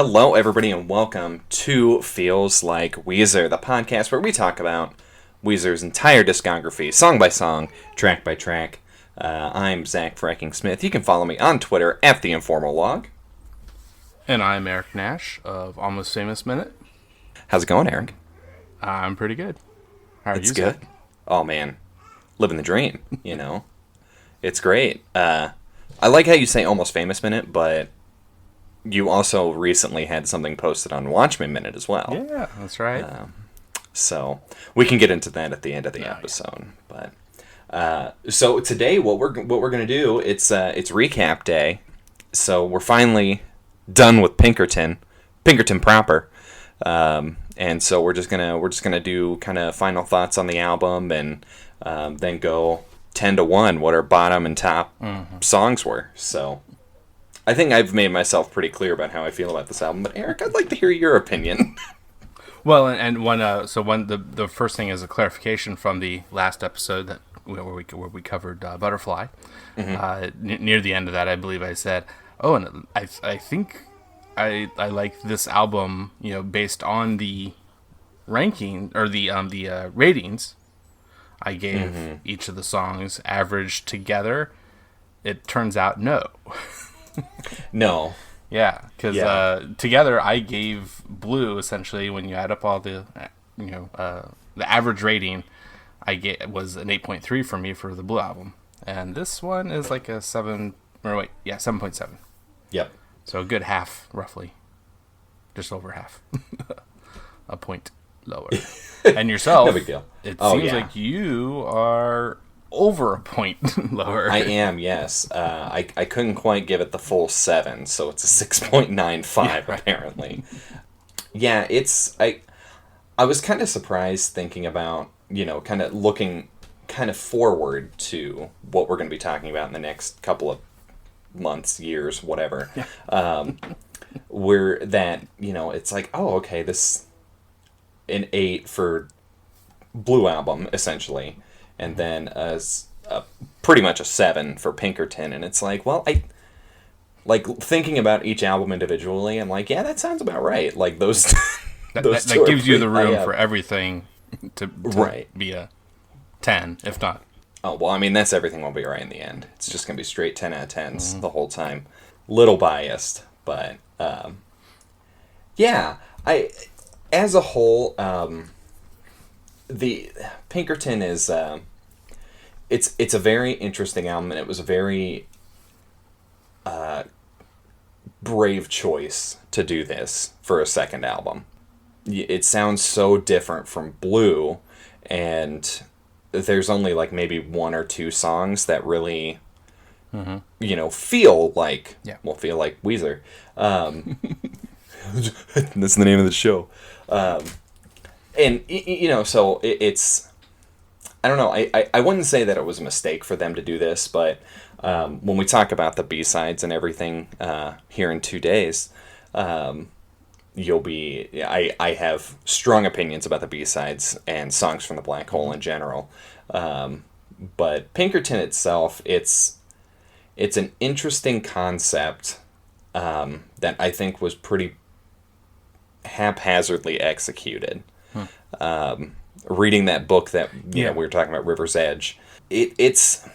Hello, everybody, and welcome to Feels Like Weezer, the podcast where we talk about Weezer's entire discography, song by song, track by track. I'm Zach Fracking Smith. You can follow me on Twitter at The Informal Log. And I'm Eric Nash of Almost Famous Minute. How's it going, Eric? I'm pretty good. How are you? It's good. Zach? Oh, man. Living the dream, you know. It's great. I like how you say Almost Famous Minute, but you also recently had something posted on Watchmen Minute as well. Yeah, that's right. So we can get into that at the end of the episode. Yeah. But so today, what we're gonna do, it's recap day. So we're finally done with Pinkerton proper, and so we're just gonna do kind of final thoughts on the album, and then go 10-1 what our bottom and top songs were. So I think I've made myself pretty clear about how I feel about this album, but Eric, I'd like to hear your opinion. Well, and the first thing is a clarification from the last episode that where we covered Butterfly. Near the end of that, I believe I said, "Oh, and I think I like this album, you know, based on the ranking or the ratings I gave each of the songs averaged together." It turns out no. No. Yeah, because together I gave Blue, essentially, when you add up all the, the average rating, was an 8.3 for me for the Blue album. And this one is like a 7.7. Yep. So a good half, roughly. Just over half. A point lower. And yourself, no big deal. It seems like you are over a point lower. I am, yes. I couldn't quite give it the full 7, so it's a 6.95 apparently. Yeah, I was kind of surprised thinking about, kind of looking kind of forward to what we're going to be talking about in the next couple of months, years, whatever. Where that, it's like, oh, okay, this an 8 for Blue album, essentially. And then pretty much a 7 for Pinkerton. And it's like, well, I like thinking about each album individually. I'm like, yeah, that sounds about right. Like those that gives you the room for everything to be a 10, if not. Oh, well, I mean, that's everything will be right in the end. It's just going to be straight 10 out of 10s the whole time. Little biased, but yeah, as a whole, the Pinkerton is it's a very interesting album, and it was a very brave choice to do this for a second album. It sounds so different from Blue, and there's only like maybe 1 or 2 songs that really feel like Weezer. That's the name of the show. And, so it's, I don't know, I wouldn't say that it was a mistake for them to do this, but when we talk about the B-sides and everything here in 2 days, I have strong opinions about the B-sides and songs from the Black Hole in general. But Pinkerton itself, it's an interesting concept that I think was pretty haphazardly executed. Reading that book that we were talking about, River's Edge, it's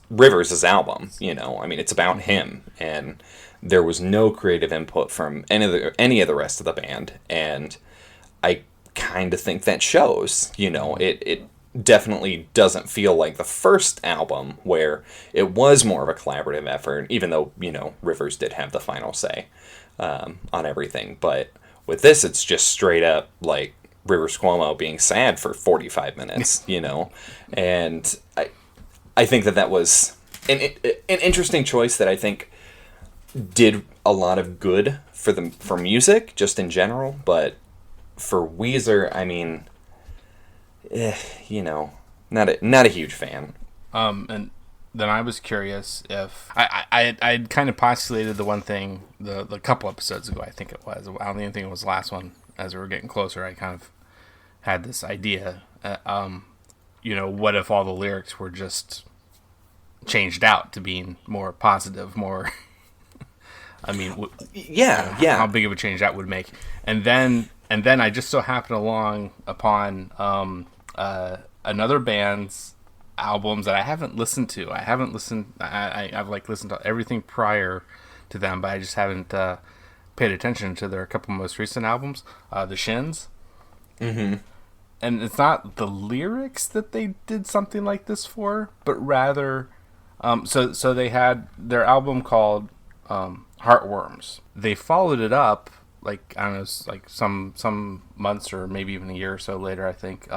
Rivers' album. It's about him, and there was no creative input from any of the rest of the band, and I kind of think that shows. It definitely doesn't feel like the first album where it was more of a collaborative effort, even though Rivers did have the final say on everything. But with this, it's just straight up like Rivers Cuomo being sad for 45 minutes, and I think that was an interesting choice that I think did a lot of good for music just in general, but for Weezer, I mean, not a huge fan. And then I was curious if I'd kind of postulated the one thing the couple episodes ago, I think it was. I don't even think it was the last one. As we were getting closer, I kind of had this idea. What if all the lyrics were just changed out to being more positive, more I mean, yeah. how big of a change that would make. And then I just so happened along upon another band's albums that I haven't listened to. I've like listened to everything prior to them, but I just haven't paid attention to their couple most recent albums, the Shins. Mm-hmm. And it's not the lyrics that they did something like this for, but rather, so they had their album called Heartworms. They followed it up, like, I don't know, like some months or maybe even a year or so later, I think.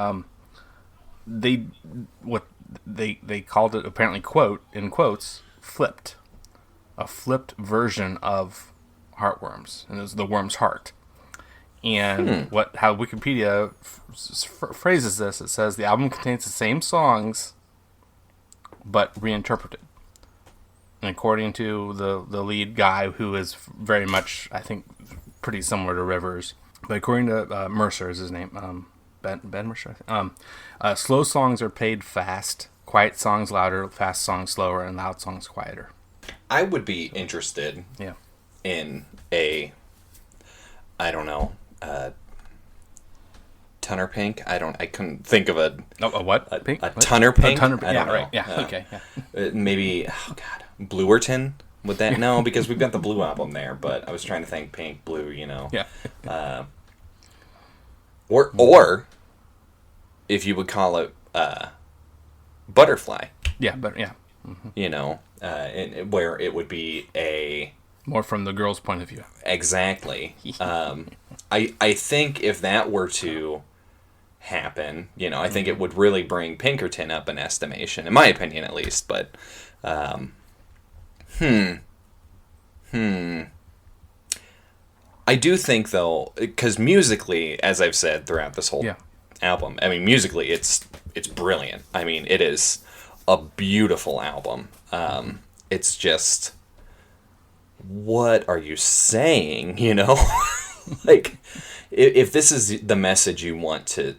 They called it, apparently, quote in quotes, flipped, a flipped version of Heartworms, and it was the worm's heart. And how Wikipedia phrases this, it says the album contains the same songs, but reinterpreted. And according to the lead guy, who is very much, I think, pretty similar to Rivers, but according to Mercer is his name, Ben Mercer. Slow songs are played fast, quiet songs louder, fast songs slower, and loud songs quieter. I would be interested in a, I don't know, Tunner Pink. I couldn't think of a what? Pink? A Tunner Pink. Tunner Pink. Yeah, right. Know. Yeah. Okay. Yeah. Maybe. Oh God, Bluerton. Would that no? Because we've got the Blue album there. But I was trying to think Pink, Blue. You know. Yeah. Or if you would call it Butterfly. Yeah, but yeah. Mm-hmm. You know, where it would be a more from the girl's point of view. Exactly. I think if that were to happen, you know, I think it would really bring Pinkerton up in estimation, in my opinion at least. But, I do think, though, because musically, as I've said throughout this whole album, I mean, musically, it's brilliant. I mean, it is a beautiful album. It's just, what are you saying, you know? Like, if this is the message you want to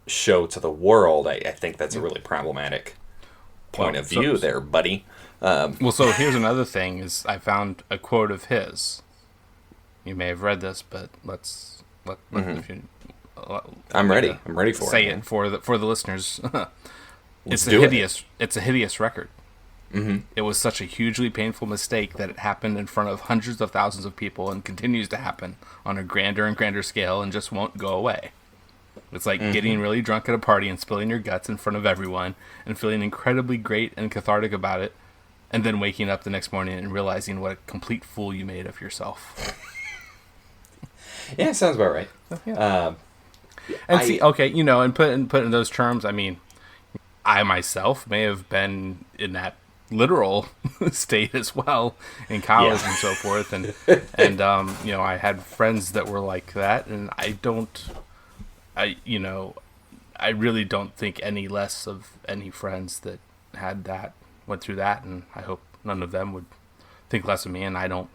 show to the world, I think that's a really problematic point of view there, buddy. So here's another thing, is I found a quote of his. You may have read this, but let's if you, I'm ready. I'm ready for say it. Say it for the listeners. It's a hideous record. Mm-hmm. It was such a hugely painful mistake that it happened in front of hundreds of thousands of people and continues to happen on a grander and grander scale and just won't go away. It's like getting really drunk at a party and spilling your guts in front of everyone and feeling incredibly great and cathartic about it, and then waking up the next morning and realizing what a complete fool you made of yourself. Yeah, sounds about right. Yeah. And put in those terms, I mean, I myself may have been in that literal state as well in college and so forth, and I had friends that were like that, and I really don't think any less of any friends that went through that, and I hope none of them would think less of me, and I don't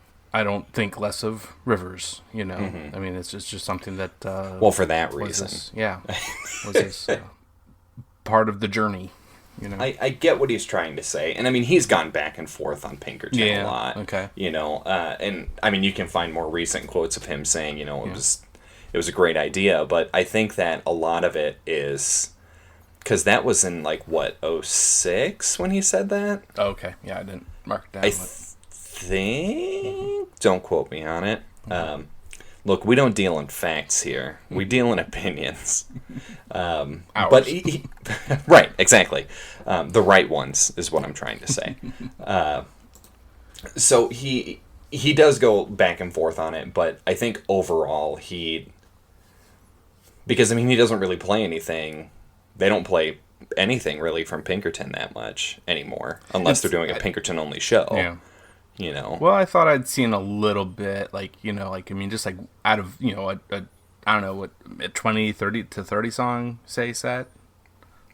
think less of Rivers, you know. I mean, it's just something that for that reason was this part of the journey, you know. I get what he's trying to say, and I mean, he's gone back and forth on Pinkerton a lot. Okay. You know, and I mean, you can find more recent quotes of him saying, you know, it was a great idea, but I think that a lot of it is because that was in like what 2006 when he said that. Oh, okay, yeah, I didn't mark it down. Think don't quote me on it. Look, we don't deal in facts here. We deal in opinions. But right, exactly. The right ones is what I'm trying to say. So he does go back and forth on it, but I think overall because I mean he doesn't really play anything. They don't play anything really from Pinkerton that much anymore, unless they're doing a Pinkerton only show. Yeah. You know. Well, I thought I'd seen a little bit, like, you know, like, I mean, just like out of, you know, I don't know, what, a 30 song, set?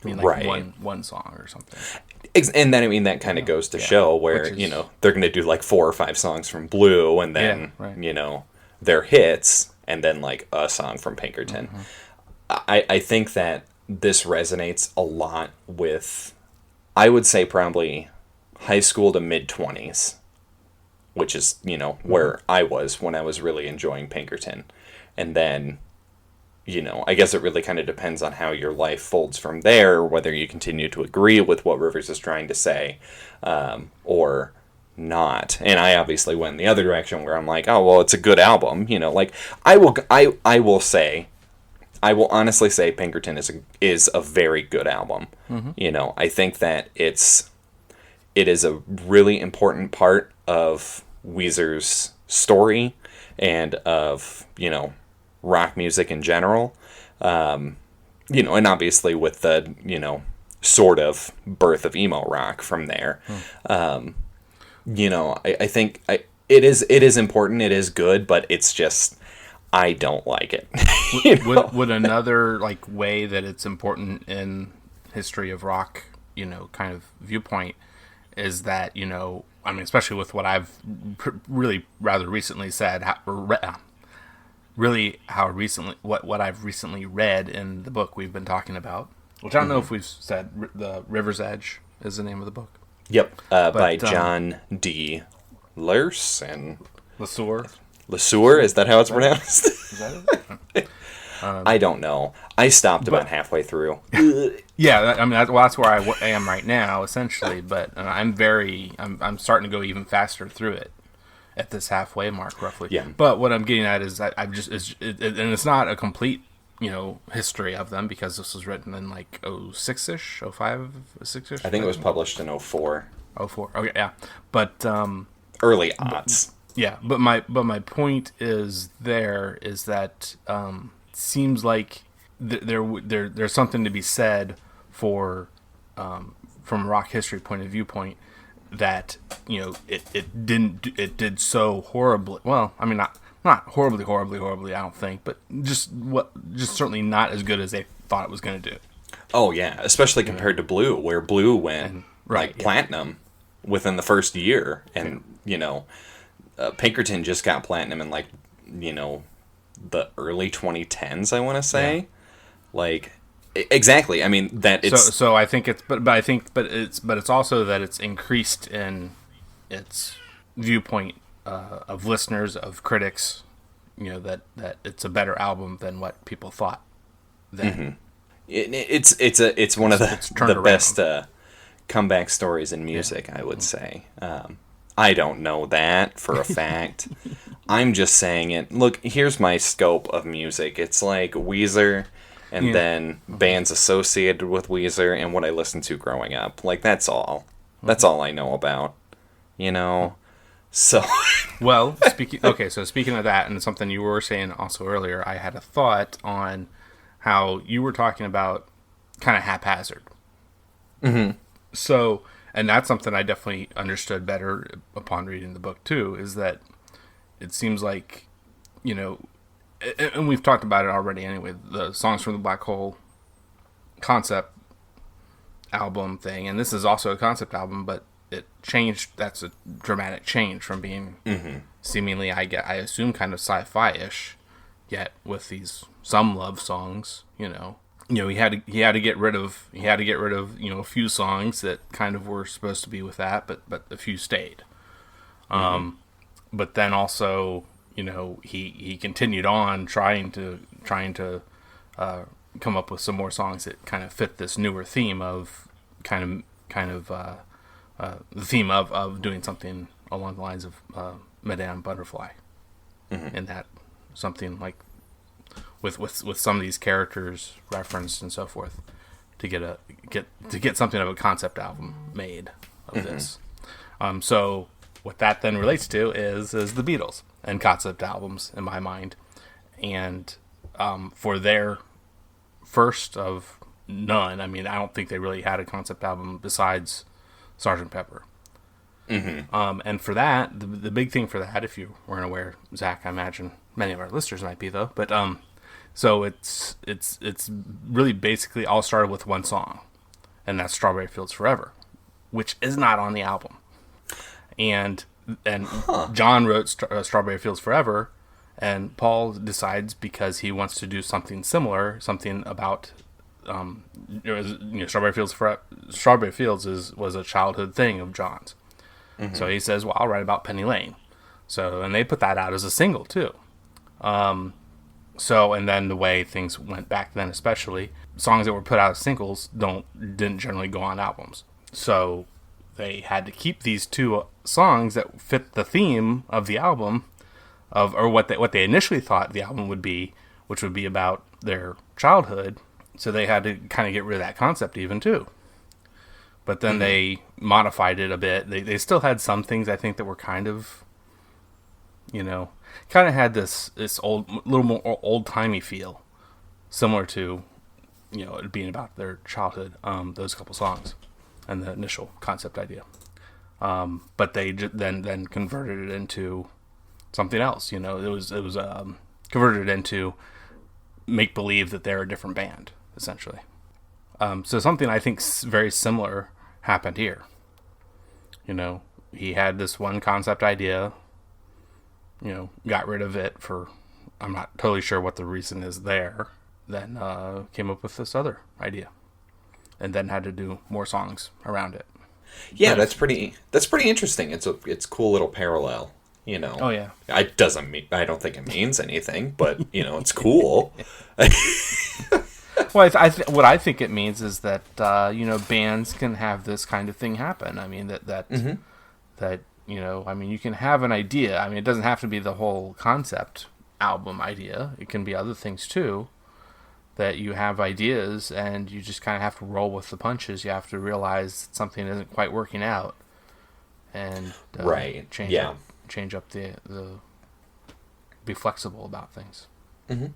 I mean, like one song or something. And then, I mean, that kind of goes to show where, you know, they're going to do like 4 or 5 songs from Blue and then, you know, their hits and then like a song from Pinkerton. I think that this resonates a lot with, I would say probably high school to mid-20s. which is, where I was when I was really enjoying Pinkerton. And then, I guess it really kind of depends on how your life folds from there, whether you continue to agree with what Rivers is trying to say, or not. And I obviously went in the other direction where I'm like, oh, well, it's a good album. Like, I will honestly say Pinkerton is a very good album. I think that it is a really important part of Weezer's story and of, rock music in general. And obviously with the, sort of birth of emo rock from there. I think it is important, it is good, but it's just, I don't like it. Would another way that it's important in history of rock, kind of viewpoint is that, especially with what I've really rather recently said, what I've recently read in the book we've been talking about, which I don't know if we've said, the River's Edge is the name of the book. Yep, by John D. Lerse and LeSueur, is that how it's pronounced? Is that it? I don't know. I stopped about halfway through. Yeah, that's where I am right now, essentially. But I'm starting to go even faster through it at this halfway mark, roughly. Yeah. But what I'm getting at is and it's not a complete, history of them, because this was written in 06-ish, 05, 6-ish. I think it was published in 04. 04. Okay, yeah. But early aughts. Yeah, but my point is that seems like there's something to be said for from a rock history point of viewpoint that it did so horribly. Well, I mean not horribly I don't think, but just certainly not as good as they thought it was going to do. Oh yeah, especially compared to Blue, where Blue went platinum within the first year, and Pinkerton just got platinum in the early 2010s, I want to say. Exactly. I mean that it's so I think it's but it's also that it's increased in its viewpoint of listeners, of critics, that it's a better album than what people thought then. It's one of the best comeback stories in music, I would say. I don't know that for a fact. I'm just saying it. Look, here's my scope of music. It's like Weezer, and then bands associated with Weezer, and what I listened to growing up. That's all. That's all I know about. So. Well, speaking of that, and something you were saying also earlier, I had a thought on how you were talking about kind of haphazard. Mm-hmm. So, and that's something I definitely understood better upon reading the book too, is that it seems like, and we've talked about it already anyway, the Songs from the Black Hole concept album thing, and this is also a concept album, but it changed. That's a dramatic change from being seemingly, I assume, kind of sci-fi-ish, yet with some love songs, he had to get rid of a few songs that kind of were supposed to be with that, but a few stayed. But then also, he continued on trying to come up with some more songs that kind of fit this newer theme of the theme of doing something along the lines of Madame Butterfly, and that something like with some of these characters referenced and so forth, to get something of a concept album made of this. So what that then relates to is the Beatles and concept albums in my mind, and for their first of none. I mean, I don't think they really had a concept album besides Sgt. Pepper. And for that, the big thing for that, if you weren't aware, Zach, I imagine many of our listeners might be though, but so it's really basically all started with one song, and that's Strawberry Fields Forever, which is not on the album. And John wrote Strawberry Fields Forever, and Paul decides, because he wants to do something similar, something about Strawberry Fields was a childhood thing of John's. So he says, well, I'll write about Penny Lane. So, and they put that out as a single too. So, and then the way things went back then, especially songs that were put out as singles didn't generally go on albums. So they had to keep these two songs that fit the theme of the album, or what they initially thought the album would be, which would be about their childhood. So they had to kind of get rid of that concept even too. But then they modified it a bit. They still had some things I think that were kind of, kind of had this little more old timey feel, similar to, it being about their childhood. Those couple songs, and the initial concept idea. But they then converted it into something else. It was converted into make believe that they're a different band, essentially. So something I think very similar happened here. He had this one concept idea, got rid of it for, I'm not totally sure what the reason is there, then came up with this other idea, and then had to do more songs around it. Yeah, that's pretty interesting. It's a cool little parallel, Oh yeah. I don't think it means anything, but it's cool. Well, what I think it means is that bands can have this kind of thing happen. I mean that you can have an idea. I mean, it doesn't have to be the whole concept album idea. It can be other things too. That you have ideas and you just kind of have to roll with the punches. You have to realize that something isn't quite working out, and change up the be flexible about things. Mm-hmm.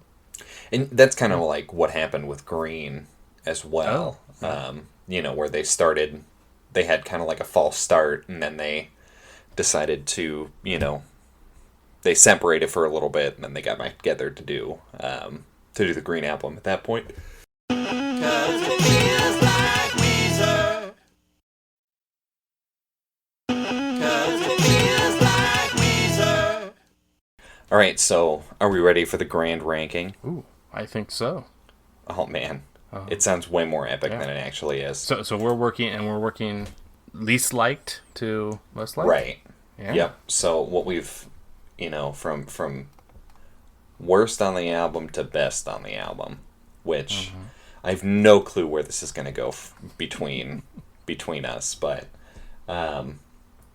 And that's kind of like what happened with Green as well. Where they had kind of like a false start, and then they decided to, they separated for a little bit, and then they got back together to do the Green album at that point. All right, so are we ready for the grand ranking? Ooh, I think so. Oh man, it sounds way more epic than it actually is. So we're working least liked to most liked. Right. Yeah. Yep. So what we've, from worst on the album to best on the album, which I have no clue where this is going to go between us, but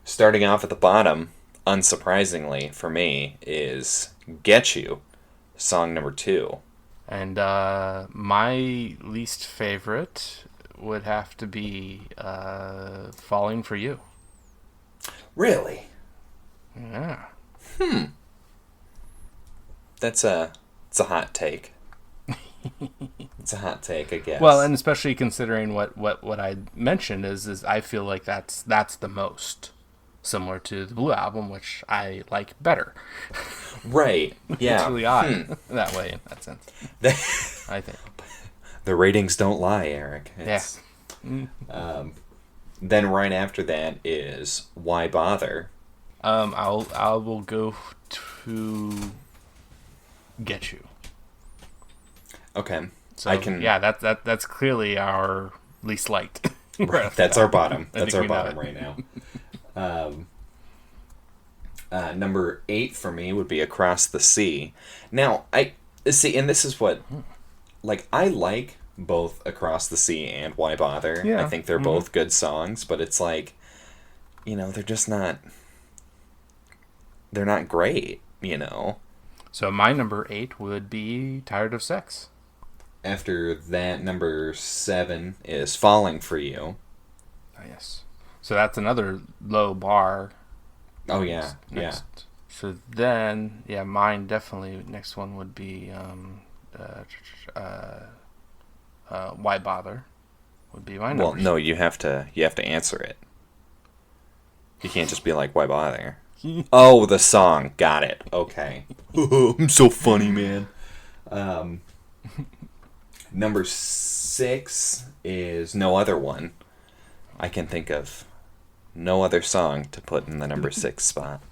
starting off at the bottom, unsurprisingly for me, is Get You, song number 2. And my least favorite would have to be Falling for You. Really? Yeah. It's a hot take. It's a hot take, I guess. Well, and especially considering what I mentioned is I feel like that's the most similar to the Blue Album, which I like better. Right. Yeah. It's really odd that way, in that sense. I think. The ratings don't lie, Eric. Yes. Then right after that is Why Bother? I will go to Get You. Okay. So that's clearly our least liked. Right. That's our bottom. That's our bottom right now. Number 8 for me would be Across the Sea. Now, I see, and this is what, I like both Across the Sea and Why Bother. Yeah. I think they're both good songs, but it's they're just not, they're not great, So my number 8 would be Tired of Sex. After that, number 7 is Falling for You. Oh, yes. So that's another low bar. Oh, yeah. Next. Yeah. So then, mine definitely, next one would be Why Bother? Would be my number. Well, no, you have to answer it. You can't just be like, why bother? Oh, the song. Got it. Okay. I'm so funny, man. Number 6 is No Other One. I can think of no other song to put in the number 6 spot.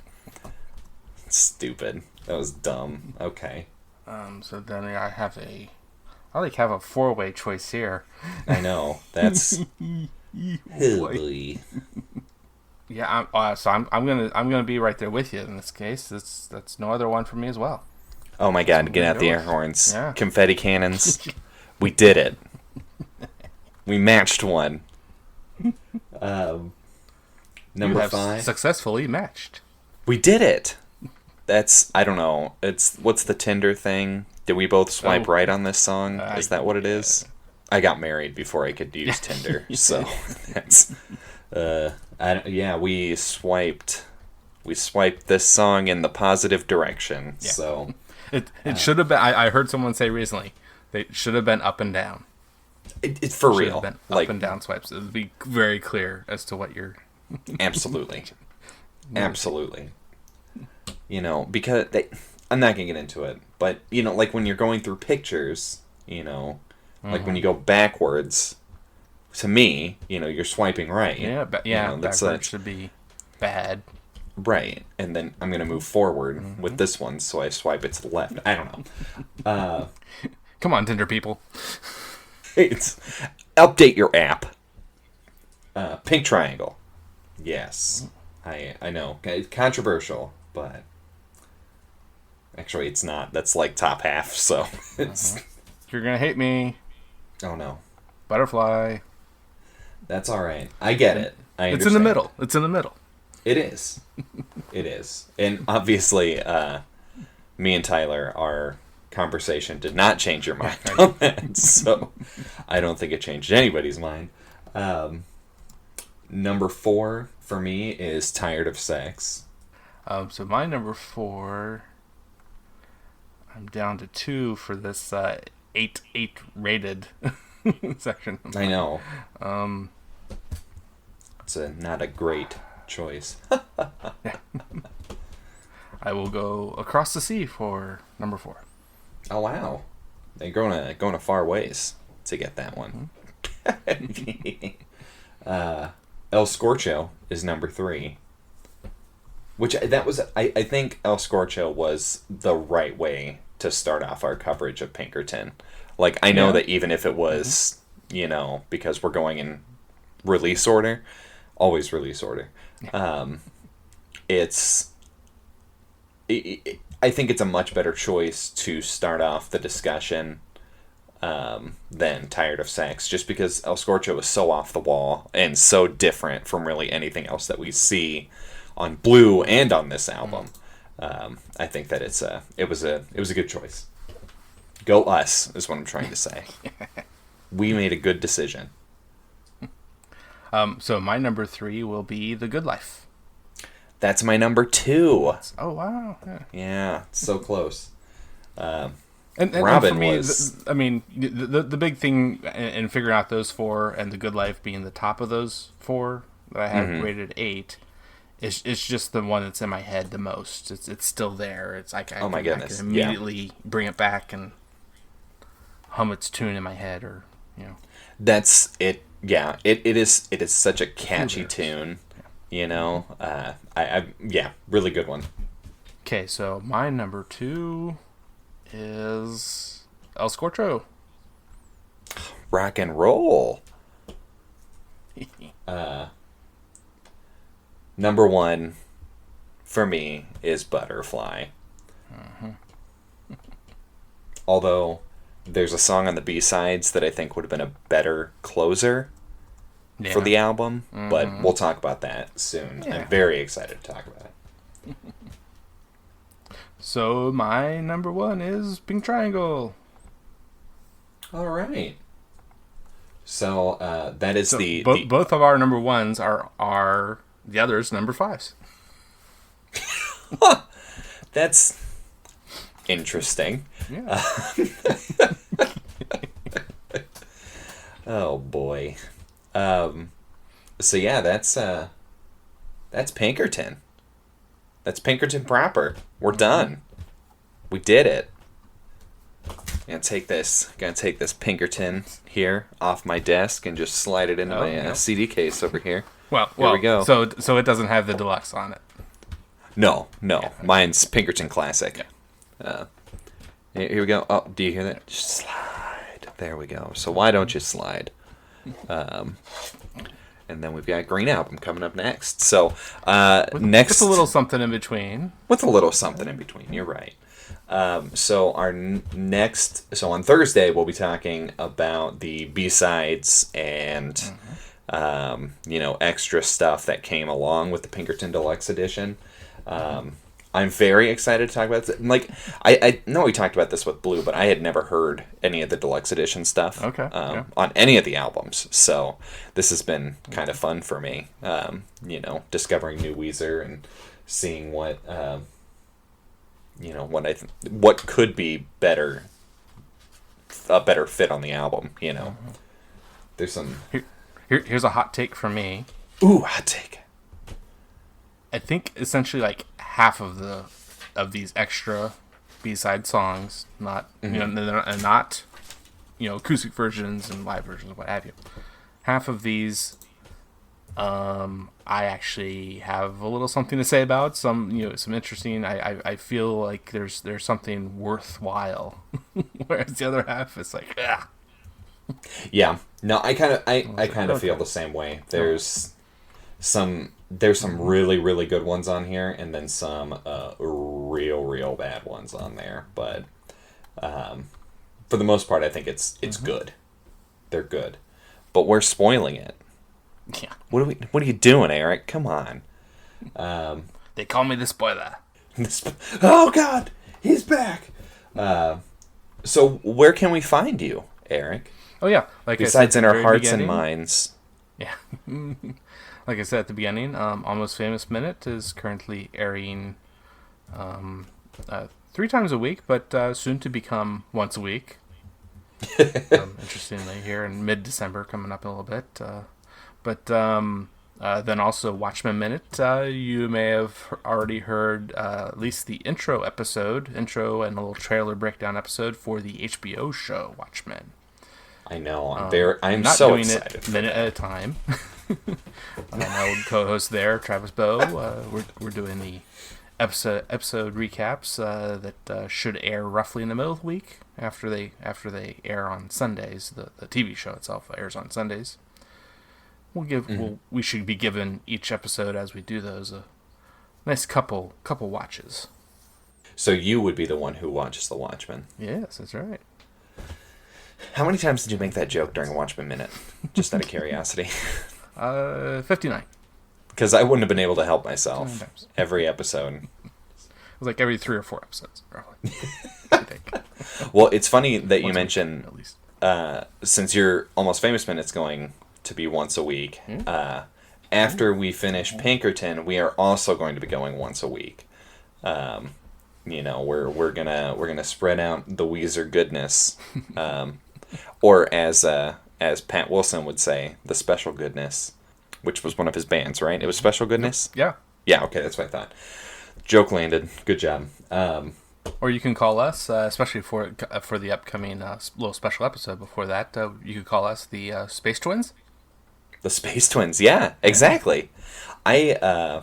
Stupid. That was dumb. Okay. So then I have a 4-way choice here. I know. That's hilly. Yeah, I'm gonna be right there with you in this case. That's no other one for me as well. Oh my So god, I'm get gonna out the go air with- horns. Yeah. Confetti cannons. We did it. We matched one. You Number have 5. successfully matched. We did it. That's, I don't know. It's, what's the Tinder thing? Did we both swipe Oh. right on this song? Is that what it is? I got married before I could use Tinder, so that's yeah, we swiped this song in the positive direction. Yeah. So It should have been. I heard someone say recently they should have been up and down. it's for Should real. have been Like up and down swipes. It would be very clear as to what you're. absolutely. Absolutely. You know, because I'm not going to get into it, but you know, like when you're going through pictures, you know, like when you go backwards, to me, you know, you're swiping right. Yeah, You know, that's backwards should be bad. right, and then I'm gonna move forward with this one, so I swipe it to the left. I don't know. Come on, Tinder people. It's update your app. Pink triangle. Yes, I know. It's controversial, but actually, it's not. That's like top half. So it's You're gonna hate me, oh no, butterfly. that's all right. I get it. I It's in the understand. middle. It's in the middle. It is. It is. And obviously, me and Tyler, our conversation did not change your mind on that. So I don't think it changed anybody's mind. Number 4 for me is Tired of Sex. So my number 4. I'm down to 2 for this 8 rated section. I know. It's not a great choice. I will go Across the Sea for number 4. Oh, wow. They're going to far ways to get that one. El Scorcho is number 3. Which, that was, I think El Scorcho was the right way to start off our coverage of Pinkerton. Like, I know that even if it was, you know, because we're going in release order, always release order, I think it's a much better choice to start off the discussion than Tired of Sex, just because El Scorcho is so off the wall and so different from really anything else that we see on Blue and on this album. I think that it was a good choice. Go us is what I'm trying to say. We made a good decision. So my number 3 will be The Good Life. That's my number 2. Oh wow! Yeah, so close. And Robin for me, was. the big thing in figuring out those 4 and The Good Life being the top of those 4 that I have rated 8. It's just the one that's in my head the most. It's still there. It's like Oh my goodness, I can immediately bring it back and hum its tune in my head, or That's it. Yeah, it is. It is such a catchy tune. You know, yeah, really good one. Okay, so my number 2 is El Scorcho. Rock and roll. Number 1 for me is Butterfly. Although there's a song on the B-sides that I think would have been a better closer for the album, but we'll talk about that soon. Yeah. I'm very excited to talk about it. So my number 1 is Pink Triangle. All right. So that is So the both of our number 1s are the others number 5s. That's interesting. Yeah. Oh boy. So yeah, that's Pinkerton. That's Pinkerton proper. We're done. We did it. Gonna take this Pinkerton here off my desk and just slide it into my CD case over here. Well, Here we go. So it doesn't have the deluxe on it. No, mine's Pinkerton Classic. Here we go. Oh, do you hear that? Just slide. There we go. So why don't you slide? and then we've got Green Album coming up next. So with a little something in between. With a little something in between, you're right. So our so on Thursday we'll be talking about the B-sides and extra stuff that came along with the Pinkerton Deluxe Edition. I'm very excited to talk about this. Like, I know we talked about this with Blue, but I had never heard any of the Deluxe Edition stuff on any of the albums. So this has been kind of fun for me, discovering new Weezer and seeing what, what could be a better fit on the album, There's some... Here's a hot take from me. Ooh, hot take. I think essentially like half of these extra B-side songs, not not acoustic versions and live versions, what have you. Half of these, I actually have a little something to say about. Some interesting. I feel like there's something worthwhile, whereas the other half is like, ah. Yeah, no, I kind of feel the same way. There's some really, really good ones on here, and then some real bad ones on there. But for the most part, I think it's good. They're good, but we're spoiling it. Yeah. What are you doing, Eric? Come on. They call me the spoiler. Oh God, he's back. So where can we find you, Eric? Oh yeah, besides in our hearts and minds. Yeah. Like I said at the beginning, Almost Famous Minute is currently airing 3 times a week, but soon to become once a week. Interestingly, here in mid-December, coming up in a little bit. But then also Watchmen Minute. You may have already heard at least the intro and a little trailer breakdown episode for the HBO show Watchmen. I know. I'm not so doing excited. It minute at a time. My old co-host there, Travis Bowe. We're doing the episode recaps that should air roughly in the middle of the week after they air on Sundays. The TV show itself airs on Sundays. We should be giving each episode as we do those a nice couple watches. So you would be the one who watches the Watchmen. Yes, that's right. How many times did you make that joke during Watchmen Minute? Just out of curiosity. 59. Because I wouldn't have been able to help myself every episode. It was like every 3 or 4 episodes, probably. I think. Well, it's funny that you mention, at least. Since your Almost Famous Minute's going to be once a week, after we finish Pinkerton, we are also going to be going once a week. We're gonna spread out the Weezer goodness, or as Pat Wilson would say, the special goodness, which was one of his bands, right? It was Special Goodness. Yeah. Yeah. Okay, that's what I thought. Joke landed. Good job. Or you can call us, especially for the upcoming little special episode. Before that, you could call us the Space Twins. The Space Twins. Yeah, exactly. I'm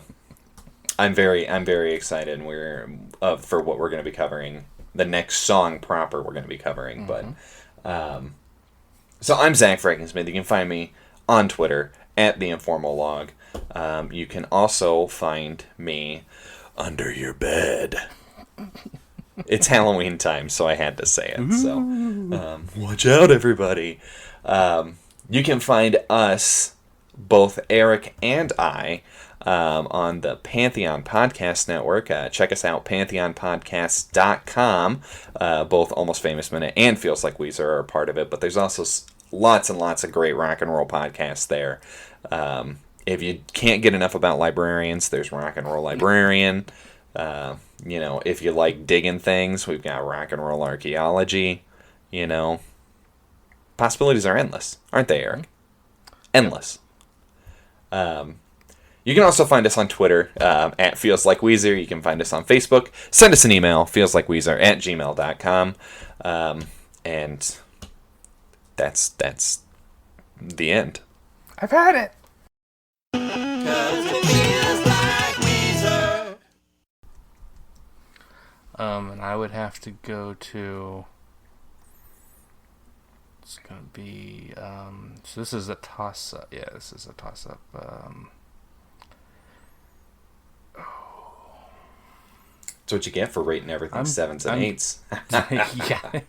very excited. And we're for what we're going to be covering. The next song proper we're going to be covering, but. So I'm Zach Frankensmith. You can find me on Twitter at The Informal Log. You can also find me under your bed. It's Halloween time, so I had to say it. So watch out, everybody. You can find us, both Eric and I, on the Pantheon Podcast Network. Check us out, pantheonpodcast.com. Both Almost Famous Minute and Feels Like Weezer are a part of it, but there's also lots and lots of great rock and roll podcasts there. If you can't get enough about librarians, there's Rock and Roll Librarian. If you like digging things, we've got Rock and Roll Archaeology. Possibilities are endless, aren't they, Eric? Endless. You can also find us on Twitter at Feels Like Weezer. You can find us on Facebook. Send us an email, feelslikeweezer@gmail.com. And that's the end. I've had it. 'Cause it feels like Weezer. And I would have to go to It's gonna be. So this is a toss up. Yeah, this is a toss up. That's what you get for rating everything sevens and eights. Yeah.